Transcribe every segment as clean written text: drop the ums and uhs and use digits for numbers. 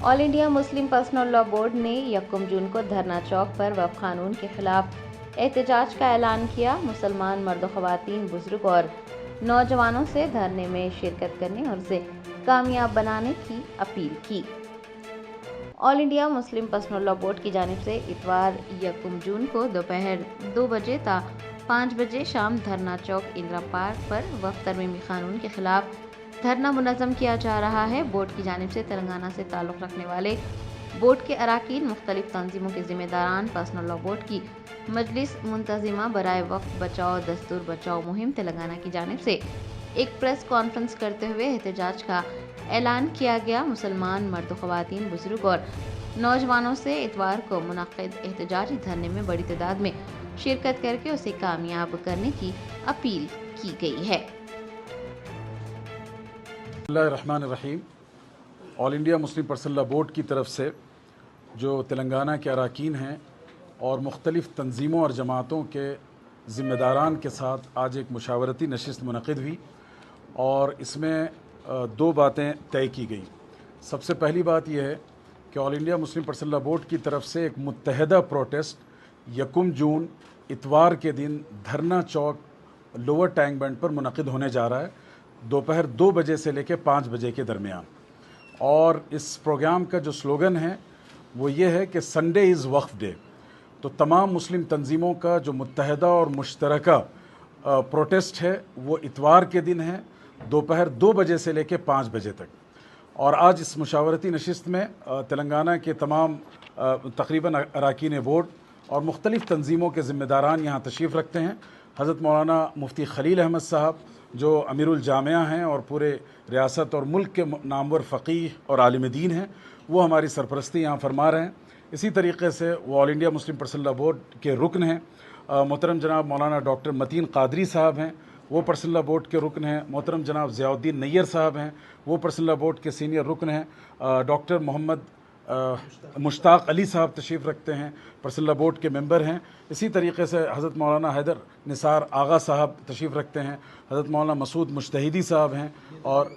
All India Muslim personal law board ने 1 जून को धरना चौक पर वक्फ कानून के खिलाफ एहतजाज का ऐलान किया। मुसलमान मर्द, ख़वातीन, बुजुर्ग और नौजवानों से धरने में शिरकत करने और उसे कामयाब बनाने की अपील की। All India Muslim personal law board की जानिब से इतवार 1 जून को दोपहर 2 बजे ता 5 बजे शाम धरना चौक इंदिरा पार्क पर वक्फ तरमीमी कानून के खिलाफ धरना मुनज़्ज़म किया जा रहा है। बोर्ड की जानिब से तेलंगाना से ताल्लुक़ रखने वाले बोर्ड के अराकीन, मुख्तलिफ तंजीमों के ज़िम्मेदारान, पर्सनल लॉ बोर्ड की मजलिस मुंतज़िमा बराए वक्फ बचाओ दस्तूर बचाओ मुहिम तेलंगाना की जानिब से एक प्रेस कॉन्फ्रेंस करते हुए एहतजाज का ऐलान किया गया। मुसलमान मर्द, ख़वातीन, बुजुर्ग और नौजवानों से इतवार को मुनक़्क़िद एहतजाजी धरने में बड़ी तादाद में शिरकत करके उसे कामयाब करने की अपील की गई है। बिस्मिल्लाहिर्रहमानिर्रहीम। All India Muslim personal law board की तरफ से जो तेलंगाना के अराकीन हैं और मुख्तलिफ़ तंजीमों और जमातों के ज़िम्मेदारान के साथ आज एक मुशावरती नशिस्त मुनक़िद हुई और इसमें 2 बातें तय की गई। सबसे पहली बात यह है कि all India Muslim personal law board की तरफ से एक मुत्तहदा प्रोटेस्ट 1 जून इतवार के दिन धरना चौक लोअर टैंक बैंड पर मुनक़िद होने जा रहा है, दोपहर 2 बजे से लेकर 5 बजे के दरमियान। और इस प्रोग्राम का जो स्लोगन है वो ये है कि संडे इज़ वक्फ डे। तो तमाम मुस्लिम तंजीमों का जो मुत्तहदा और मुश्तरका प्रोटेस्ट है वो इतवार के दिन है, दोपहर 2 बजे से लेकर 5 बजे तक। और आज इस मुशावरती नशिस्त में तेलंगाना के तमाम तकरीबन अराकीन बोर्ड और मुख्तलिफ़ तंजीमों के ज़िम्मेदारान यहाँ तशरीफ़ रखते हैं। हज़रत मौलाना मुफ्ती खलील अहमद साहब जो अमीरुल जामिया हैं और पूरे रियासत और मुल्क के नामवर फ़क़ीह और आलिम दीन हैं, वो हमारी सरपरस्ती यहाँ फरमा रहे हैं। इसी तरीके से वो all India Muslim personal law board के रुकन हैं। मोहतरम जनाब मौलाना डॉक्टर मतीन कादरी साहब हैं, वो पर्सनल लॉ बोर्ड के रुकन हैं। मोहतरम जनाब ज़ियाउद्दीन नैयर साहब हैं, वो पर्सनल लॉ बोर्ड के सीनियर रुकन हैं। डॉक्टर मोहम्मद मुश्ताक अली साहब तशरीफ़ रखते हैं, पर्सनल लॉ बोर्ड के मेंबर हैं। इसी तरीके से हज़रत मौलाना हैदर निसार आगा साहब तशरीफ़ रखते हैं, हज़रत मौलाना मसूद मुश्तहिदी साहब हैं और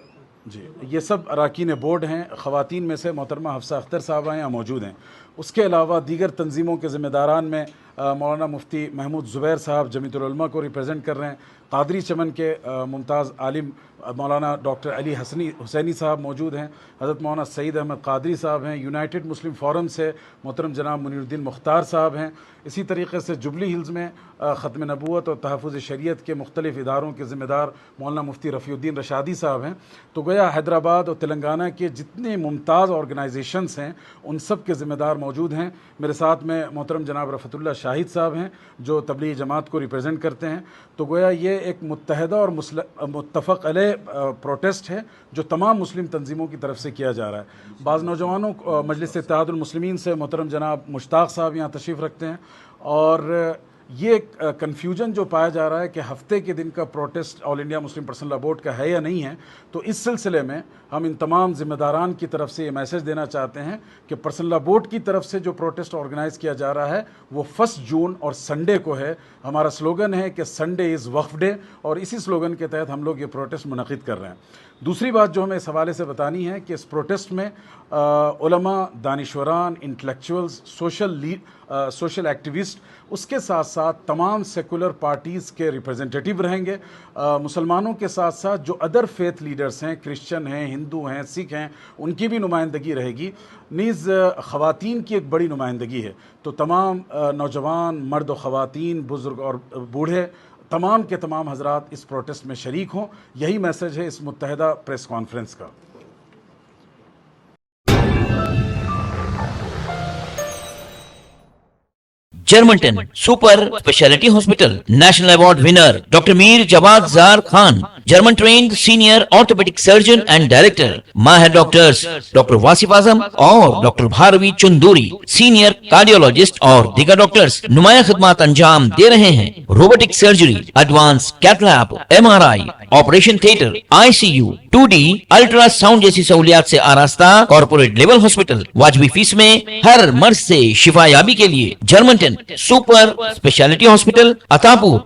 जी ये सब अराकीन बोर्ड हैं। ख़वातीन में से मोहतरमा हफ्सा अख्तर साहब यहाँ मौजूद हैं। उसके अलावा दीगर तंजीमों के ज़िम्मेदारान में मौलाना मुफ्ती महमूद ज़ुबैर साहब जमीयतुल उलमा को रिप्रेजेंट कर रहे हैं। कादरी चमन के मुमताज़ आलिम मौलाना डॉक्टर अली हुसैनी साहब मौजूद हैं। हज़रत मौलाना सईद अहमद कादरी साहब हैं। यूनाइटेड मुस्लिम फ़ोरम से मोहतरम जनाब मुनीरुद्दीन मुख्तार साहब हैं। इसी तरीके से जुबली हिल्स में ख़त्म नबूवत और तहफ़्फ़ुज़ शरीयत के मुख्तलिफ़ इदारों के ज़िम्मेदार मौलाना मुफ्ती रफ़ीउद्दीन रशादी साहब हैं। तो गोया हैदराबाद और तेलंगाना के जितने मुमताज़ ऑर्गेनाइजेशंस हैं उन सब के ज़िम्मेदार मौजूद हैं। मेरे साथ में मोहतरम जनाब रफ़तुल्लाह शाहिद साहब हैं जो तबलीगी जमात को रिप्रेजेंट करते हैं। तो गोया ये एक मुत्तहदा और मुत्तफ़क़ अलैह प्रोटेस्ट है जो तमाम मुस्लिम तंजीमों की तरफ से किया जा रहा है। बाज़ नौजवानों मजलिस इत्तेहादुल मुस्लिमीन से मोहतरम जनाब मुश्ताक साहब यहाँ तशरीफ़ रखते हैं। और ये कन्फ्यूजन जो पाया जा रहा है कि हफ्ते के दिन का protest all India Muslim personal law board का है या नहीं है, तो इस सिलसिले में हम इन तमाम ज़िम्मेदारान की तरफ से ये मैसेज देना चाहते हैं कि पर्सनल लॉ बोर्ड की तरफ से जो प्रोटेस्ट ऑर्गेनाइज़ किया जा रहा है वो 1 जून और संडे को है। हमारा स्लोगन है कि संडे इज़ वक्फ डे और इसी स्लोगन के तहत हम लोग ये प्रोटेस्ट मुनक़्क़िद कर रहे हैं। दूसरी बात जो हमें इस हवाले से बतानी है कि इस प्रोटेस्ट में उलमा, दानिशवरान, इंटेलेक्चुअल्स, सोशल एक्टिविस्ट, उसके साथ साथ तमाम सेकुलर पार्टीज़ के रिप्रेजेंटेटिव रहेंगे। मुसलमानों के साथ साथ जो अदर फेथ लीडर्स हैं, क्रिश्चियन हैं, हिंदू हैं, सिख हैं, उनकी भी नुमाइंदगी रहेगी। नीज़ ख़वातीन की एक बड़ी नुमाइंदगी है। तो तमाम नौजवान, मर्द व ख़वातीन, बुज़ुर्ग और बूढ़े, तमाम के तमाम हजरात इस प्रोटेस्ट में शरीक हों। यही मैसेज है इस मुत्तहदा प्रेस कॉन्फ्रेंस का। Germanten super speciality hospital, national award winner doctor Mir Jawad Jar Khan, German trained senior orthopaedic surgeon and director, माहिर डॉक्टर्स डॉक्टर वासिफ आजम और doctor Bharvi Chanduri, senior cardiologist और दीगर डॉक्टर्स नुमाया खिदमत अंजाम दे रहे हैं। Robotic surgery, advance cath lab, MRI, operation theatre, ICU, 2D ultrasound जैसी सहूलियात से आरास्ता कॉर्पोरेट लेवल हॉस्पिटल, वाजबी फीस में हर मर्ज से शिफायाबी के लिए Germanton super speciality hospital, Attapur.